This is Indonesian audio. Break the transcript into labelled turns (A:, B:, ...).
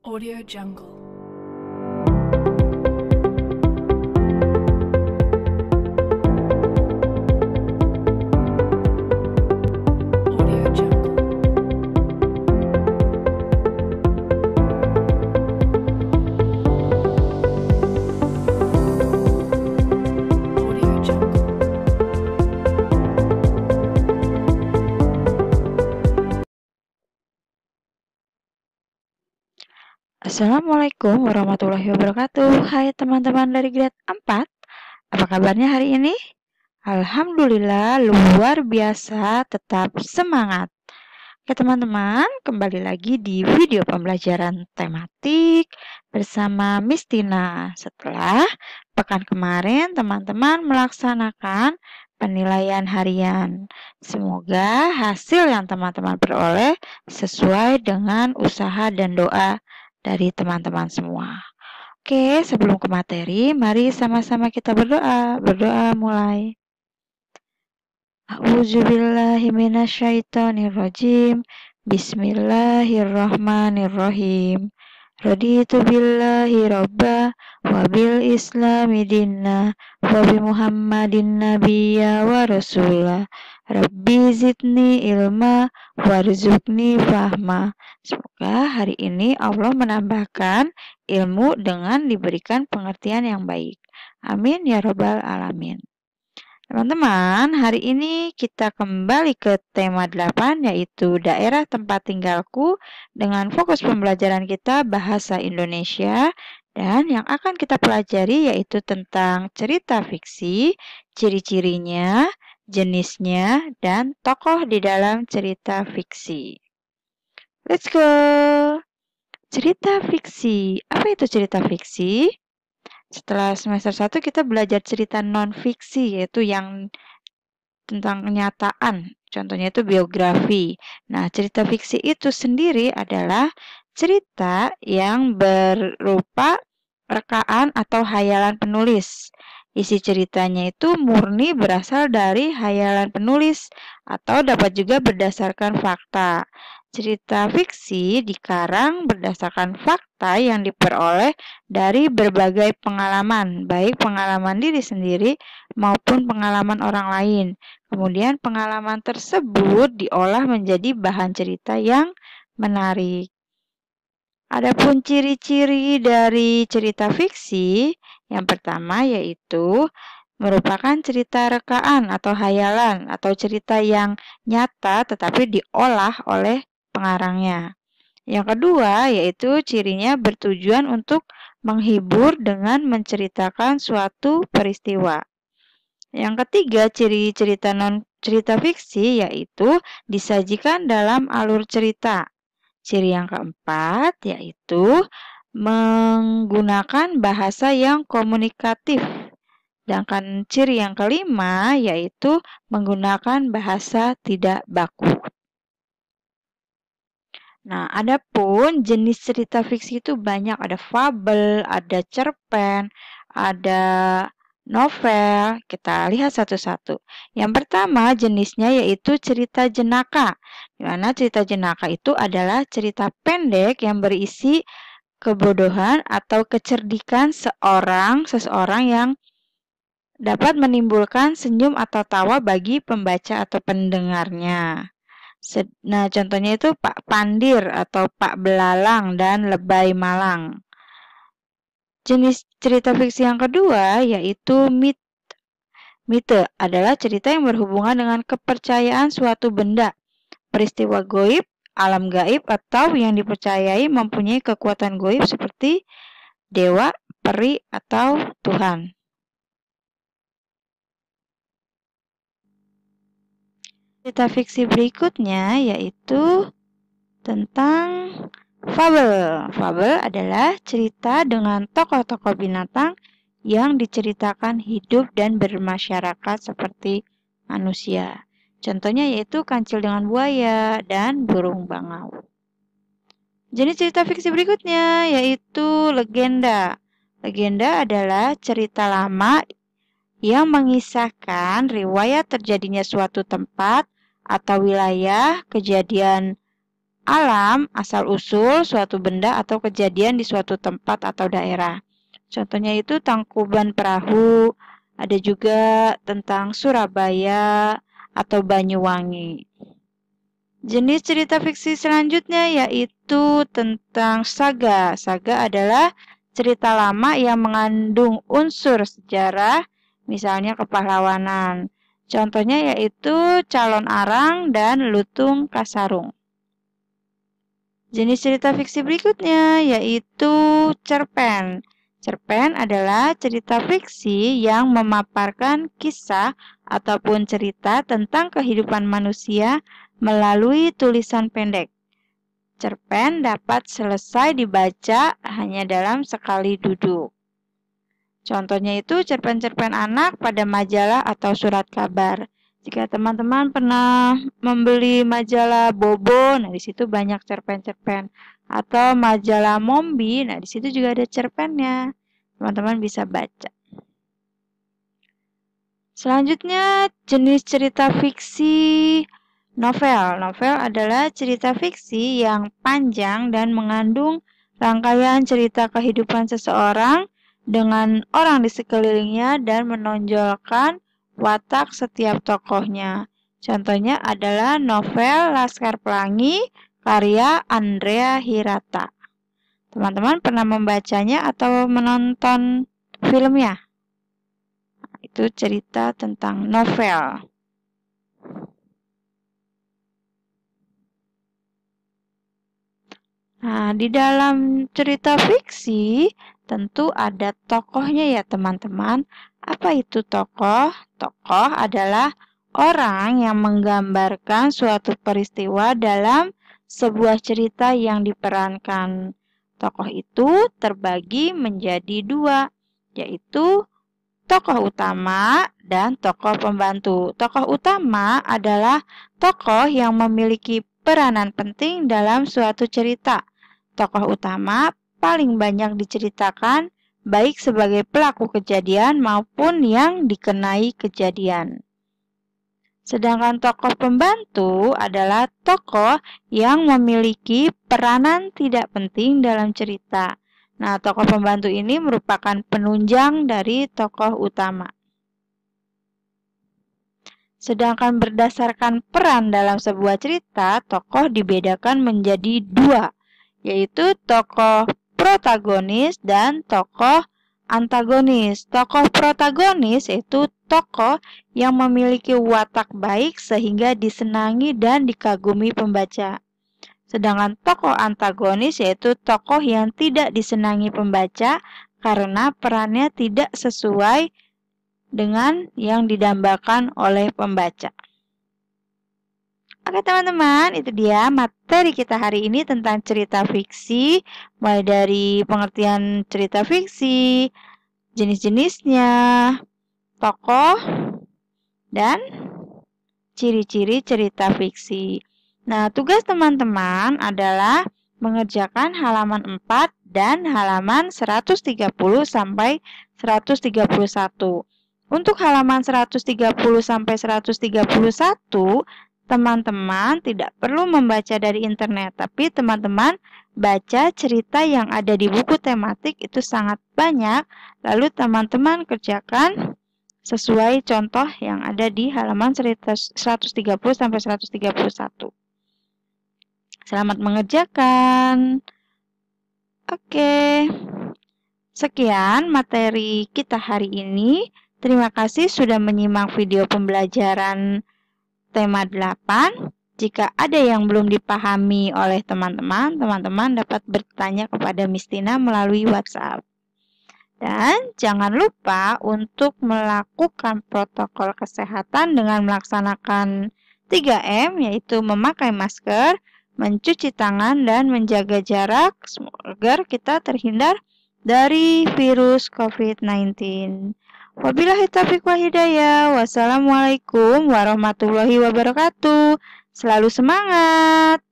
A: Audio Jungle. Audio Jungle. Audio Jungle.
B: Assalamualaikum warahmatullahi wabarakatuh. Hai teman-teman dari grade 4. Apa kabarnya hari ini? Alhamdulillah luar biasa, tetap semangat. Oke teman-teman, kembali lagi di video pembelajaran tematik bersama Miss Tina. Setelah pekan kemarin teman-teman melaksanakan penilaian harian. Semoga hasil yang teman-teman peroleh sesuai dengan usaha dan doa dari teman-teman semua. Oke, sebelum ke materi, mari sama-sama kita berdoa. Berdoa mulai. A'udzubillahi minasyaitonirrajim. Bismillahirrahmanirrahim. Raditu billahi robba wa bil islami dinna wa bi muhammadin nabiyya wa rasulah. Rabbi zidni ilma warzuqni fahma. Semoga hari ini Allah menambahkan ilmu dengan diberikan pengertian yang baik. Amin ya robbal alamin. Teman-teman, hari ini kita kembali ke tema 8 yaitu daerah tempat tinggalku dengan fokus pembelajaran kita bahasa Indonesia, dan yang akan kita pelajari yaitu tentang cerita fiksi, ciri-cirinya, jenisnya, dan tokoh di dalam cerita fiksi. Let's go! Cerita fiksi. Apa itu cerita fiksi? Setelah semester 1 kita belajar cerita non-fiksi, yaitu yang tentang kenyataan. Contohnya itu biografi. Nah, cerita fiksi itu sendiri adalah cerita yang berupa rekaan atau hayalan penulis. Isi ceritanya itu murni berasal dari hayalan penulis atau dapat juga berdasarkan fakta. Cerita fiksi dikarang berdasarkan fakta yang diperoleh dari berbagai pengalaman, baik pengalaman diri sendiri maupun pengalaman orang lain. Kemudian pengalaman tersebut diolah menjadi bahan cerita yang menarik. Adapun ciri-ciri dari cerita fiksi, yang pertama yaitu merupakan cerita rekaan atau hayalan atau cerita yang nyata tetapi diolah oleh pengarangnya. Yang kedua yaitu cirinya bertujuan untuk menghibur dengan menceritakan suatu peristiwa. Yang ketiga, ciri cerita fiksi yaitu disajikan dalam alur cerita. Ciri yang keempat yaitu menggunakan bahasa yang komunikatif. Sedangkan ciri yang kelima yaitu menggunakan bahasa tidak baku. Nah, adapun jenis cerita fiksi itu banyak, ada fabel, ada cerpen, ada novel. Kita lihat satu-satu. Yang pertama jenisnya yaitu cerita jenaka. Di mana cerita jenaka itu adalah cerita pendek yang berisi kebodohan atau kecerdikan seseorang yang dapat menimbulkan senyum atau tawa bagi pembaca atau pendengarnya. Nah, contohnya itu Pak Pandir atau Pak Belalang dan Lebay Malang. Jenis cerita fiksi yang kedua yaitu mite. Mite adalah cerita yang berhubungan dengan kepercayaan suatu benda, peristiwa gaib, alam gaib, atau yang dipercayai mempunyai kekuatan gaib seperti dewa, peri, atau Tuhan. Cerita fiksi berikutnya yaitu tentang fabel. Fabel adalah cerita dengan tokoh-tokoh binatang yang diceritakan hidup dan bermasyarakat seperti manusia. Contohnya yaitu kancil dengan buaya dan burung bangau. Jenis cerita fiksi berikutnya yaitu legenda. Legenda adalah cerita lama yang mengisahkan riwayat terjadinya suatu tempat atau wilayah, kejadian alam, asal-usul suatu benda atau kejadian di suatu tempat atau daerah. Contohnya itu Tangkuban Perahu, ada juga tentang Surabaya atau Banyuwangi. Jenis cerita fiksi selanjutnya yaitu tentang saga. Saga adalah cerita lama yang mengandung unsur sejarah, misalnya kepahlawanan. Contohnya yaitu Calon Arang dan Lutung Kasarung. Jenis cerita fiksi berikutnya yaitu cerpen. Cerpen adalah cerita fiksi yang memaparkan kisah ataupun cerita tentang kehidupan manusia melalui tulisan pendek. Cerpen dapat selesai dibaca hanya dalam sekali duduk. Contohnya itu cerpen-cerpen anak pada majalah atau surat kabar. Jika teman-teman pernah membeli majalah Bobo, nah di situ banyak cerpen-cerpen. Atau majalah Mombi, nah di situ juga ada cerpennya. Teman-teman bisa baca. Selanjutnya jenis cerita fiksi novel. Novel adalah cerita fiksi yang panjang dan mengandung rangkaian cerita kehidupan seseorang dengan orang di sekelilingnya dan menonjolkan watak setiap tokohnya. Contohnya adalah novel Laskar Pelangi karya Andrea Hirata. Teman-teman pernah membacanya atau menonton filmnya? Itu cerita tentang novel. Nah, di dalam cerita fiksi tentu ada tokohnya ya teman-teman. Apa itu tokoh? Tokoh adalah orang yang menggambarkan suatu peristiwa dalam sebuah cerita yang diperankan. Tokoh itu terbagi menjadi dua, yaitu tokoh utama dan tokoh pembantu. Tokoh utama adalah tokoh yang memiliki peranan penting dalam suatu cerita. Tokoh utama paling banyak diceritakan baik sebagai pelaku kejadian maupun yang dikenai kejadian. Sedangkan tokoh pembantu adalah tokoh yang memiliki peranan tidak penting dalam cerita. Nah, tokoh pembantu ini merupakan penunjang dari tokoh utama. Sedangkan berdasarkan peran dalam sebuah cerita, tokoh dibedakan menjadi dua, yaitu tokoh protagonis dan tokoh antagonis. Tokoh protagonis yaitu tokoh yang memiliki watak baik sehingga disenangi dan dikagumi pembaca. Sedangkan tokoh antagonis yaitu tokoh yang tidak disenangi pembaca karena perannya tidak sesuai dengan yang didambakan oleh pembaca. Oke teman-teman, itu dia materi kita hari ini tentang cerita fiksi, mulai dari pengertian cerita fiksi, jenis-jenisnya, tokoh, dan ciri-ciri cerita fiksi. Nah, tugas teman-teman adalah mengerjakan halaman 4 dan halaman 130 sampai 131. Untuk halaman 130 sampai 131, teman-teman tidak perlu membaca dari internet, tapi teman-teman baca cerita yang ada di buku tematik itu sangat banyak, lalu teman-teman kerjakan sesuai contoh yang ada di halaman 130 sampai 131. Selamat mengerjakan. Oke. Sekian materi kita hari ini. Terima kasih sudah menyimak video pembelajaran tema 8. Jika ada yang belum dipahami oleh teman-teman, teman-teman dapat bertanya kepada Miss Tina melalui WhatsApp. Dan jangan lupa untuk melakukan protokol kesehatan dengan melaksanakan 3M, yaitu memakai masker, mencuci tangan, dan menjaga jarak agar kita terhindar dari virus COVID-19. Wabillahi taufiq wal hidayah. Wassalamualaikum warahmatullahi wabarakatuh. Selalu semangat!